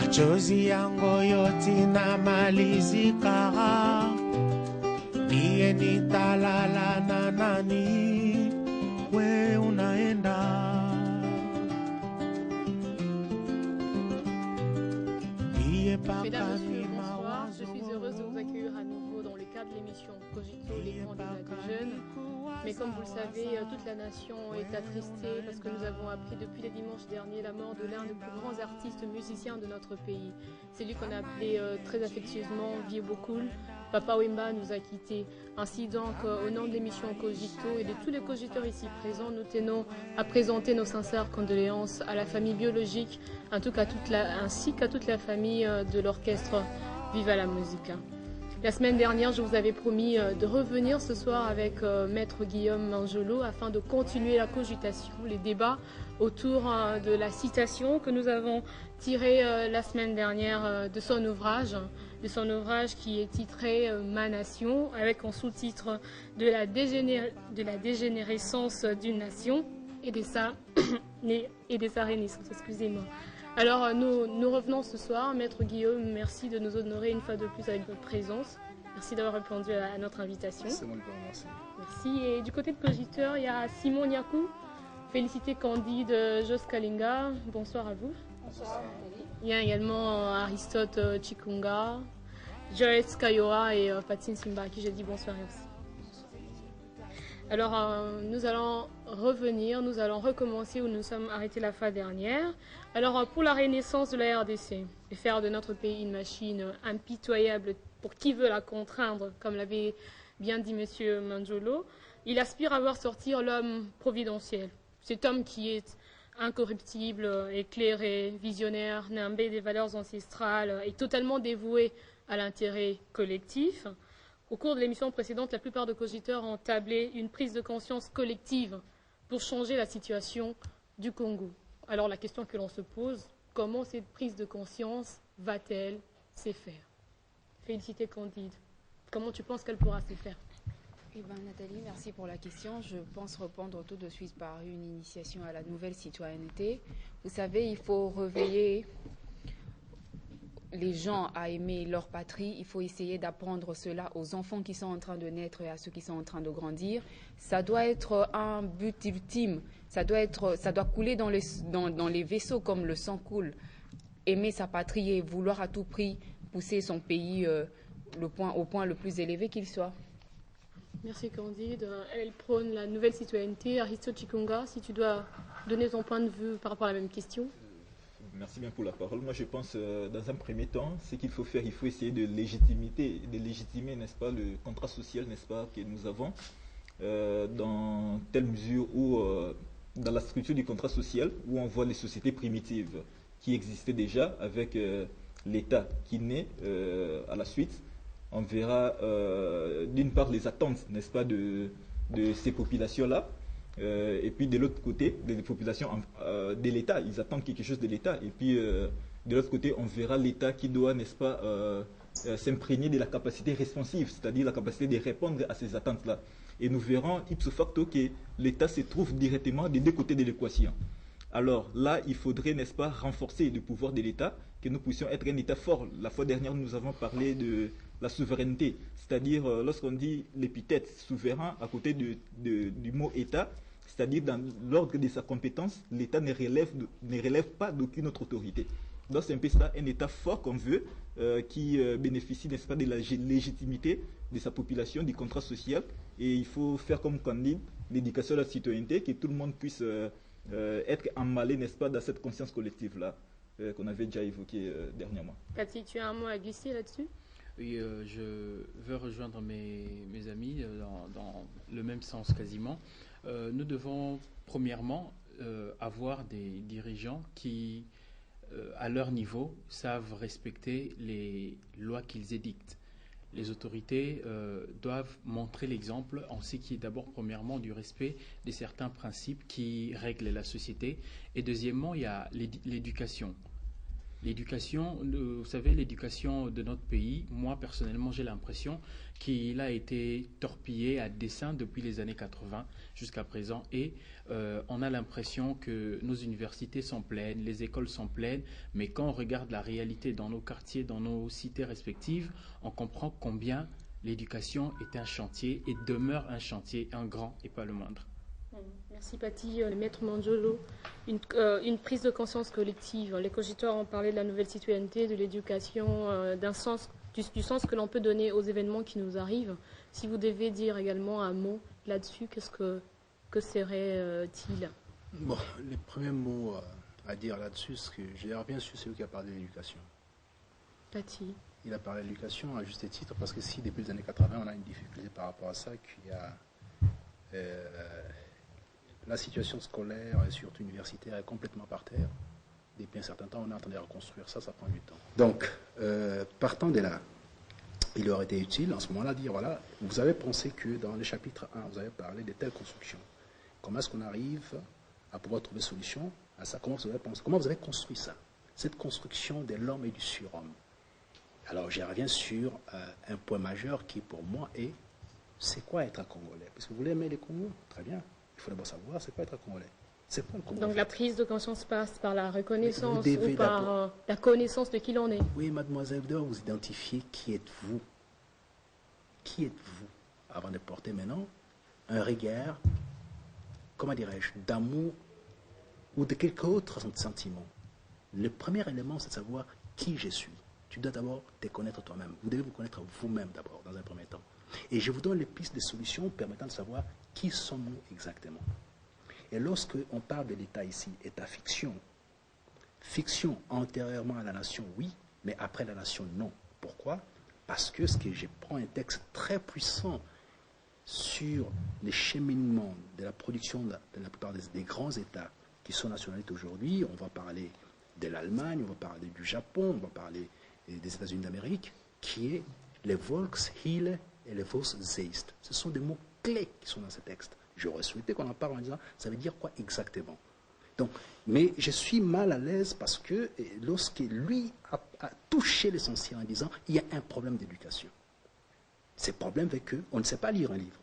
machozi yangu yote na malizika, niye nitalala na nani? We unaenda Mesdames, Messieurs, bonsoir. Je suis heureuse de vous accueillir à nouveau dans le cadre de l'émission Cogito, l'écran des jeunes. Mais comme vous le savez, toute la nation est attristée parce que nous avons appris depuis le dimanche dernier la mort de l'un des plus grands artistes musiciens de notre pays. C'est lui qu'on a appelé très affectueusement Vieux Bokul. Papa Wemba nous a quittés. Ainsi donc, au nom de l'émission Cogito et de tous les cogiteurs ici présents, nous tenons à présenter nos sincères condoléances à la famille biologique, ainsi qu'à toute la famille de l'orchestre Viva la Musica. La semaine dernière, je vous avais promis de revenir ce soir avec Maître Guillaume Manjolo afin de continuer la cogitation, les débats autour de la citation que nous avons tirée la semaine dernière de son ouvrage qui est titré Ma Nation, avec en sous-titre de la dégénérescence d'une nation et de sa renaissance. Excusez-moi. Alors nous revenons ce soir. Maître Guillaume, merci de nous honorer une fois de plus avec votre présence. Merci d'avoir répondu à notre invitation. C'est moi le merci. Merci. Et du côté de Cogiteur, il y a Simon Niakou. Félicité Candide Jos Kalinga. Bonsoir à vous. Bonsoir. Il y a également Aristote Chikunga, Joyce Kayora et Patine Simba à qui j'ai dit bonsoir aussi. Alors, nous allons recommencer où nous sommes arrêtés la fois dernière. Alors, pour la renaissance de la RDC, et faire de notre pays une machine impitoyable pour qui veut la contraindre, comme l'avait bien dit M. Manjolo, il aspire à voir sortir l'homme providentiel. Cet homme qui est incorruptible, éclairé, visionnaire, nimbé des valeurs ancestrales et totalement dévoué à l'intérêt collectif. Au cours de l'émission précédente, la plupart des cogiteurs ont tablé une prise de conscience collective pour changer la situation du Congo. Alors la question que l'on se pose, comment cette prise de conscience va-t-elle se faire? Félicité Candide. Comment tu penses qu'elle pourra se faire? Eh bien, Nathalie, merci pour la question. Je pense répondre tout de suite par une initiation à la nouvelle citoyenneté. Vous savez, il faut réveiller les gens à aimer leur patrie. Il faut essayer d'apprendre cela aux enfants qui sont en train de naître et à ceux qui sont en train de grandir. Ça doit être un but ultime. Ça doit couler dans les vaisseaux comme le sang coule. Aimer sa patrie et vouloir à tout prix pousser son pays au point le plus élevé qu'il soit. Merci Candide. Elle prône la nouvelle citoyenneté. Aristote Chikunga, si tu dois donner ton point de vue par rapport à la même question. Merci bien pour la parole. Moi, je pense, dans un premier temps, ce qu'il faut faire, il faut essayer de légitimer, n'est-ce pas, le contrat social, n'est-ce pas, que nous avons, dans telle mesure où, dans la structure du contrat social, où on voit les sociétés primitives qui existaient déjà avec l'État qui naît à la suite. On verra, d'une part, les attentes, n'est-ce pas, de ces populations-là. Et puis de l'autre côté, des populations de l'État, ils attendent quelque chose de l'État. Et puis de l'autre côté, on verra l'État qui doit, n'est-ce pas, s'imprégner de la capacité responsive, c'est-à-dire la capacité de répondre à ces attentes-là. Et nous verrons ipso facto que l'État se trouve directement des deux côtés de l'équation. Alors là, il faudrait, n'est-ce pas, renforcer le pouvoir de l'État, que nous puissions être un État fort. La fois dernière, nous avons parlé de la souveraineté, c'est-à-dire lorsqu'on dit l'épithète souverain à côté du mot État, c'est-à-dire dans l'ordre de sa compétence, l'État ne relève pas d'aucune autre autorité. Donc c'est un peu ça, un État fort qu'on veut, qui bénéficie, n'est-ce pas, de la légitimité de sa population, du contrat social. Et il faut faire comme Candide, l'éducation à la citoyenneté, que tout le monde puisse être emmêlé, n'est-ce pas, dans cette conscience collective-là, qu'on avait déjà évoquée dernièrement. Cathy, tu as un mot à glisser là-dessus? Oui, je veux rejoindre mes amis dans le même sens quasiment. Nous devons premièrement avoir des dirigeants qui, à leur niveau, savent respecter les lois qu'ils édictent. Les autorités doivent montrer l'exemple en ce qui est d'abord premièrement du respect de certains principes qui règlent la société. Et deuxièmement, il y a l'éducation. L'éducation, vous savez, l'éducation de notre pays, moi personnellement j'ai l'impression qu'il a été torpillé à dessein depuis les années 80 jusqu'à présent et on a l'impression que nos universités sont pleines, les écoles sont pleines, mais quand on regarde la réalité dans nos quartiers, dans nos cités respectives, on comprend combien l'éducation est un chantier et demeure un chantier, un grand et pas le moindre. Merci Paty. Maître Mangiolo, une prise de conscience collective. Les cogiteurs ont parlé de la nouvelle citoyenneté, de l'éducation, du sens que l'on peut donner aux événements qui nous arrivent. Si vous devez dire également un mot là-dessus, que serait-il? Bon, les premiers mots à dire là-dessus, c'est que j'ai bien sûr celui qui a parlé de l'éducation. Paty. Il a parlé de l'éducation à juste titre, parce que si depuis les années 80, on a une difficulté par rapport à ça, qu'il y a la situation scolaire et surtout universitaire est complètement par terre. Depuis un certain temps, on est en train de reconstruire ça, ça prend du temps. Donc, partant de là, il aurait été utile en ce moment-là de dire, voilà, vous avez pensé que dans le chapitre 1, vous avez parlé de telles constructions. Comment est-ce qu'on arrive à pouvoir trouver solution à ça? Comment vous avez pensé, comment vous avez construit ça? Cette construction de l'homme et du surhomme. Alors, je reviens sur un point majeur qui, pour moi, est, c'est quoi être un Congolais? Parce que vous voulez aimer les Congos? Très bien. Il faut d'abord savoir, c'est quoi être un Congolais? C'est quoi le Congo? Donc la prise de conscience passe par la reconnaissance ou par la connaissance de qui l'on est. Oui, mademoiselle, vous devez vous identifier qui êtes-vous. Qui êtes-vous? Avant de porter maintenant un regard, comment dirais-je, d'amour ou de quelque autre sentiment. Le premier élément, c'est de savoir qui je suis. Tu dois d'abord te connaître toi-même. Vous devez vous connaître vous-même d'abord, dans un premier temps. Et je vous donne les pistes de solutions permettant de savoir qui sommes-nous exactement. Et lorsque on parle de l'État ici, État-fiction, fiction antérieurement à la nation, oui, mais après la nation, non. Pourquoi? Parce que je prends un texte très puissant sur les cheminements de la production de la plupart des grands États qui sont nationalistes aujourd'hui. On va parler de l'Allemagne, on va parler du Japon, on va parler des États-Unis d'Amérique, qui est les Volkswille et les Volksgeist. Ce sont des mots clés qui sont dans ce texte. J'aurais souhaité qu'on en parle en disant, ça veut dire quoi exactement? Donc, mais je suis mal à l'aise parce que lorsque lui a touché l'essentiel en disant, il y a un problème d'éducation. Ce problème fait qu'on ne sait pas lire un livre.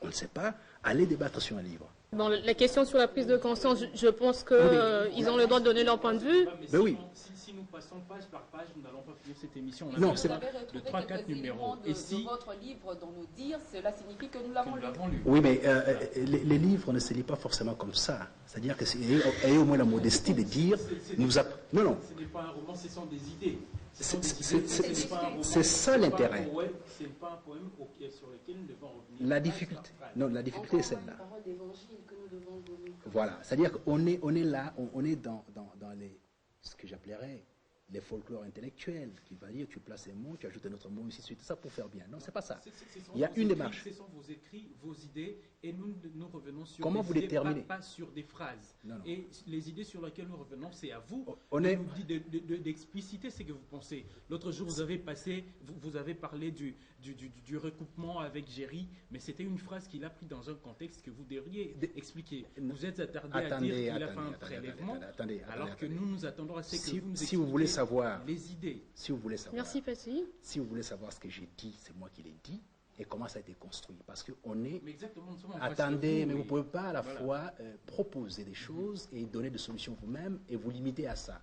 On ne sait pas aller débattre sur un livre. Bon, la question sur la prise de conscience, je pense qu'ils ont le droit de donner leur point de vue. Mais oui. Si nous passons page par page, nous n'allons pas finir cette émission. Non, c'est de 3-4 numéros. Et si votre livre dont nous dire, cela signifie que nous l'avons lu. Oui, mais les livres ne se lisent pas forcément comme ça. C'est-à-dire que ayez au moins la modestie de dire... Non, non. Ce n'est pas un roman, ce sont des idées. C'est ça l'intérêt. Ce n'est pas un poème sur lequel nous devons revenir. La difficulté est celle-là. Voilà, c'est-à-dire qu'on est là, on est dans ce que j'appellerais les folklores intellectuels, qui va dire tu places un mot, tu ajoutes un autre mot, ici, suite, ça pour faire bien. Non, c'est pas ça. Il y a une démarche. Ce sont vos écrits, vos idées, et nous revenons sur comment vous idées, déterminez pas sur des phrases. Non. Et les idées sur lesquelles nous revenons, c'est à vous d'expliciter ce que vous pensez. L'autre jour, vous avez parlé du recoupement avec Géry, mais c'était une phrase qu'il a pris dans un contexte que vous devriez expliquer. Vous êtes attardé à dire qu'il a fait un prélèvement, alors que nous attendons à ce que vous nous expliquiez. Si vous voulez savoir les idées. Si vous voulez savoir. Merci Paty. Si vous voulez savoir ce que j'ai dit, c'est moi qui l'ai dit et comment ça a été construit. Parce qu'on est. Mais exactement, attendez, mais vous ne pouvez pas à la fois proposer des choses et donner des solutions vous-même et vous limiter à ça.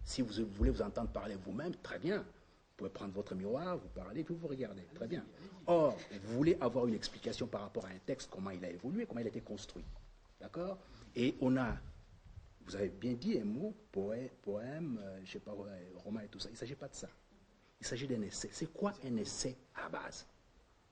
Si vous voulez vous entendre parler vous-même, très bien. Vous pouvez prendre votre miroir, vous parler, puis vous regardez. Très bien. Or, vous voulez avoir une explication par rapport à un texte, comment il a évolué, comment il a été construit. D'accord? Et on a. Vous avez bien dit un mot, poème, je ne sais pas, roman et tout ça. Il ne s'agit pas de ça. Il s'agit d'un essai. C'est quoi un essai à la base?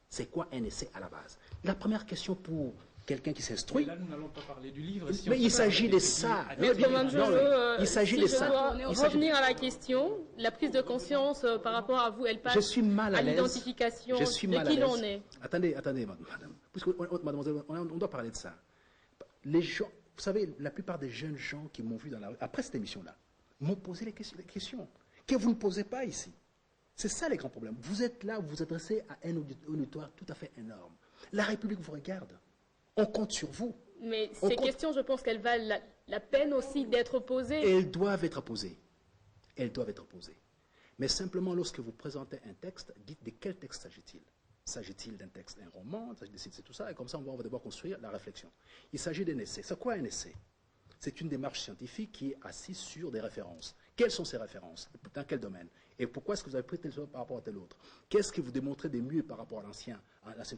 C'est quoi un essai à la base? La première question pour quelqu'un qui s'instruit... Là, nous n'allons pas parler du livre. Mais il s'agit de ça. Il s'agit de ça. Revenir à la question, la prise de conscience par rapport à vous, elle passe à l'identification de qui l'on est. Attendez, madame. Mademoiselle, on doit parler de ça. Les gens... Vous savez, la plupart des jeunes gens qui m'ont vu dans la rue, après cette émission-là, m'ont posé les questions que vous ne posez pas ici. C'est ça les grands problèmes. Vous êtes là, vous vous adressez à un auditoire tout à fait énorme. La République vous regarde. On compte sur vous. Mais ces questions, je pense qu'elles valent la peine aussi d'être posées. Elles doivent être posées. elles doivent être posées. Mais simplement, lorsque vous présentez un texte, dites de quel texte s'agit-il? S'agit-il d'un texte, un roman? C'est tout ça, et comme ça, on va d'abord construire la réflexion. Il s'agit d'un essai. C'est quoi un essai? C'est une démarche scientifique qui est assise sur des références. Quelles sont ces références? Dans quel domaine? Et pourquoi est-ce que vous avez pris tel chose par rapport à tel autre? Qu'est-ce que vous démontrez de mieux par rapport à l'ancienne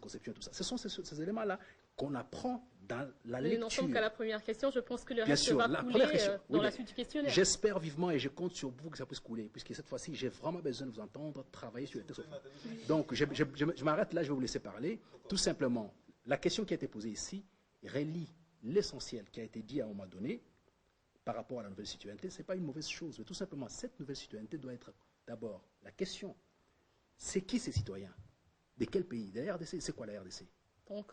conception et tout ça? Ce sont ces éléments-là qu'on apprend dans la lecture. Nous n'en sommes qu'à la première question. Je pense que le Bien reste sûr, va la couler première question. dans Oui, la mais suite du questionnaire. j'espère vivement et je compte sur vous que ça puisse couler, puisque cette fois-ci, j'ai vraiment besoin de vous entendre travailler sur les textes. Donc, je m'arrête là, je vais vous laisser parler. Tout simplement, la question qui a été posée ici relie l'essentiel qui a été dit à un moment donné par rapport à la nouvelle citoyenneté. Ce n'est pas une mauvaise chose, mais tout simplement, cette nouvelle citoyenneté doit être d'abord la question. C'est qui ces citoyens? De quel pays? De la RDC? C'est quoi la RDC? Donc,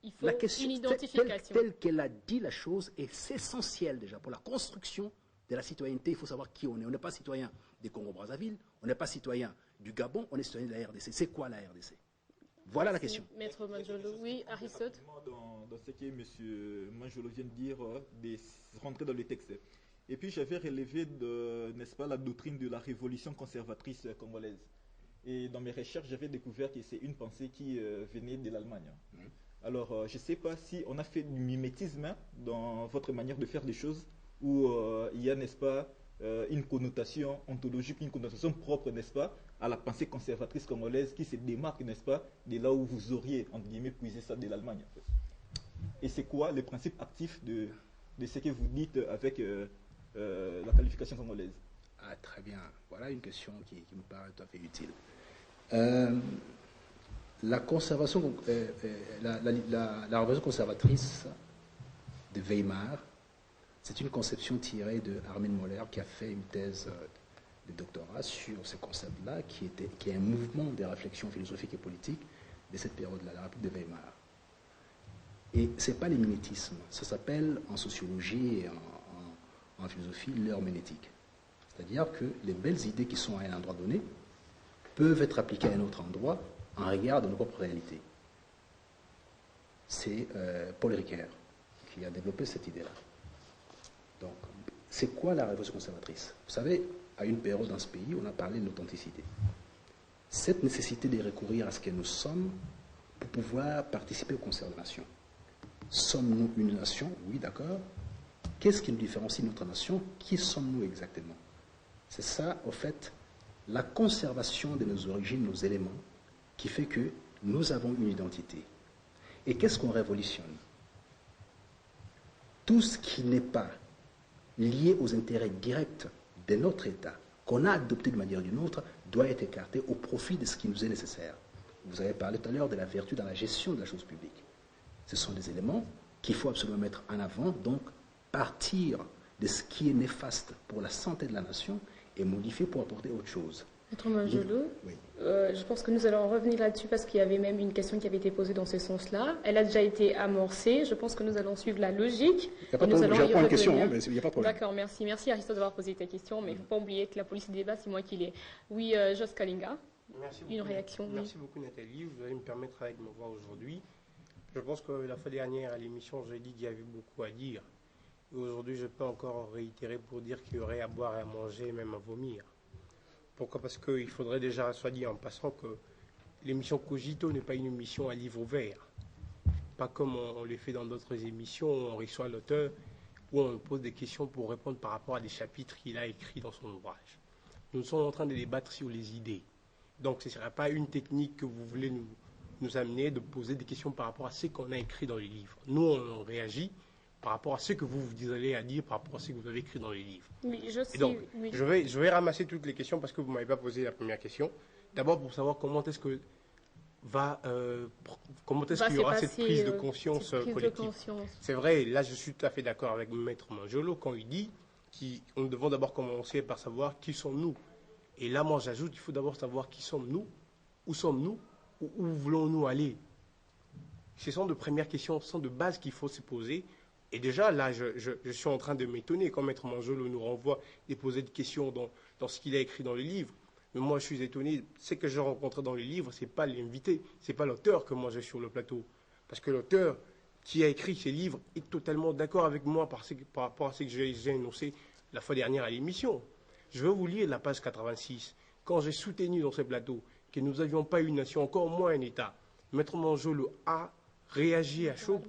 il faut La question, une identification. telle qu'elle a dit la chose, et c'est essentiel déjà pour la construction de la citoyenneté. Il faut savoir qui on est. On n'est pas citoyen des Congo-Brazzaville, on n'est pas citoyen du Gabon, on est citoyen de la RDC. C'est quoi la RDC? Voilà la question. Maître Manjolo, oui, Aristote. Dans ce que M. Manjolo vient de dire, de rentrer dans le texte. Et puis j'avais relevé, n'est-ce pas, la doctrine de la révolution conservatrice congolaise. Et dans mes recherches, j'avais découvert que c'est une pensée qui venait de l'Allemagne. Alors, je ne sais pas si on a fait du mimétisme dans votre manière de faire les choses, ou il y a, n'est-ce pas, une connotation ontologique, une connotation propre, n'est-ce pas, à la pensée conservatrice congolaise qui se démarque, n'est-ce pas, de là où vous auriez, entre guillemets, puisé ça de l'Allemagne. En fait. Et c'est quoi le principe actif de ce que vous dites avec la qualification congolaise? Ah, très bien. Voilà une question qui me paraît tout à fait utile. La conservation, la révolution conservatrice de Weimar, c'est une conception tirée de Armin Moller qui a fait une thèse de doctorat sur ce concept-là, qui est un mouvement de réflexion philosophique et politique de cette période-là, la République de Weimar. Et ce n'est pas l'herménétisme, ça s'appelle en sociologie et en philosophie l'herménétique. C'est-à-dire que les belles idées qui sont à un endroit donné peuvent être appliquées à un autre endroit en regard de nos propres réalités. C'est Paul Ricoeur qui a développé cette idée-là. Donc, c'est quoi la révolution conservatrice? Vous savez, à une période dans ce pays, on a parlé de l'authenticité. Cette nécessité de recourir à ce que nous sommes pour pouvoir participer au concert de nations. Sommes-nous une nation? Oui, d'accord. Qu'est-ce qui nous différencie de notre nation? Qui sommes-nous exactement? C'est ça, au fait, la conservation de nos origines, nos éléments, qui fait que nous avons une identité. Et qu'est-ce qu'on révolutionne? Tout ce qui n'est pas lié aux intérêts directs de notre État, qu'on a adopté de manière ou d'une autre, doit être écarté au profit de ce qui nous est nécessaire. Vous avez parlé tout à l'heure de la vertu dans la gestion de la chose publique. Ce sont des éléments qu'il faut absolument mettre en avant, donc partir de ce qui est néfaste pour la santé de la nation et modifier pour apporter autre chose. Maître Manjolo, oui. Je pense que nous allons revenir là-dessus parce qu'il y avait même une question qui avait été posée dans ce sens-là. Elle a déjà été amorcée. Je pense que nous allons suivre la logique. Il n'y a pas de problème, je réponds à une question, hein, mais il n'y a pas de problème. D'accord, merci. Merci Aristote d'avoir posé ta question, mais il ne faut pas oublier que la police des débats, c'est moi qui l'ai. Oui, Jos Kalinga, une réaction. Merci beaucoup Nathalie, vous allez me permettre avec ma voix aujourd'hui. Je pense que la fois dernière à l'émission, j'ai dit qu'il y avait beaucoup à dire. Et aujourd'hui, je peux encore réitérer pour dire qu'il y aurait à boire et à manger, même à vomir. Pourquoi? Parce qu'il faudrait déjà, soit dit en passant, que l'émission Cogito n'est pas une émission à livre ouvert. Pas comme on le fait dans d'autres émissions où on reçoit l'auteur, où on pose des questions pour répondre par rapport à des chapitres qu'il a écrits dans son ouvrage. Nous sommes en train de débattre sur les idées. Donc ce ne sera pas une technique que vous voulez nous amener de poser des questions par rapport à ce qu'on a écrit dans les livres. Nous, on réagit par rapport à ce que vous allez à dire, par rapport à ce que vous avez écrit dans les livres. Oui, je sais. Et donc, oui. je vais ramasser toutes les questions parce que vous ne m'avez pas posé la première question. D'abord pour savoir comment est-ce que qu'il y aura cette prise de conscience collective. C'est vrai, là je suis tout à fait d'accord avec Maître Manjolo quand il dit qu'on devons d'abord commencer par savoir qui sommes-nous. Et là, moi j'ajoute qu'il faut d'abord savoir qui sommes-nous, où voulons-nous aller. Ce sont de premières questions, ce sont de bases qu'il faut se poser. Et déjà, là, je suis en train de m'étonner quand Maître Manjolo nous renvoie et poser des questions dans ce qu'il a écrit dans les livres. Mais moi, je suis étonné. Ce que j'ai rencontré dans les livres, ce n'est pas l'invité, ce n'est pas l'auteur que moi j'ai sur le plateau. Parce que l'auteur qui a écrit ces livres est totalement d'accord avec moi par rapport à ce que j'ai énoncé la fois dernière à l'émission. Je vais vous lire la page 86. Quand j'ai soutenu dans ce plateau que nous n'avions pas une nation, encore moins un État, Maître Manjolo a réagi à chaud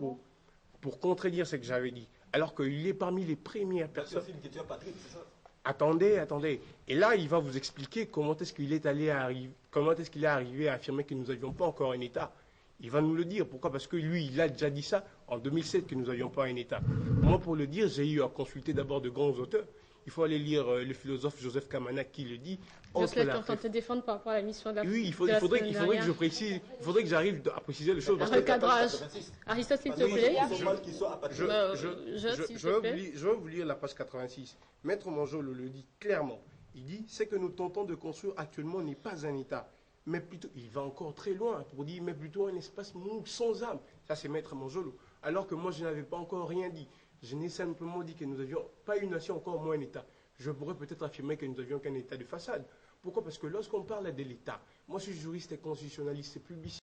pour contredire ce que j'avais dit. Alors qu'il est parmi les premières personnes. C'est une question patrie, c'est ça? Attendez. Et là, il va vous expliquer comment est-ce qu'il est arrivé à affirmer que nous n'avions pas encore un État. Il va nous le dire. Pourquoi? Parce que lui, il a déjà dit ça en 2007 que nous n'avions pas un État. Moi, pour le dire, j'ai eu à consulter d'abord de grands auteurs. Il faut aller lire le philosophe Joseph Kamana qui le dit. Joseph, tu es en train de te défendre par rapport à la mission de la Oui, il faudrait que je précise, il faudrait que j'arrive à préciser les choses. Un recadrage. Aristote, s'il te plaît. Je vais vous lire la page 86. Maître Manjolo le dit clairement. Il dit, ce que nous tentons de construire actuellement n'est pas un État, mais plutôt, il va encore très loin pour dire, mais plutôt un espace monde sans âme. Ça, c'est Maître Manjolo. Alors que moi, je n'avais pas encore rien dit. Je n'ai simplement dit que nous n'avions pas une nation, encore moins un État. Je pourrais peut-être affirmer que nous n'avions qu'un État de façade. Pourquoi? Parce que lorsqu'on parle de l'État, moi je suis juriste et constitutionnaliste, c'est publicitaire.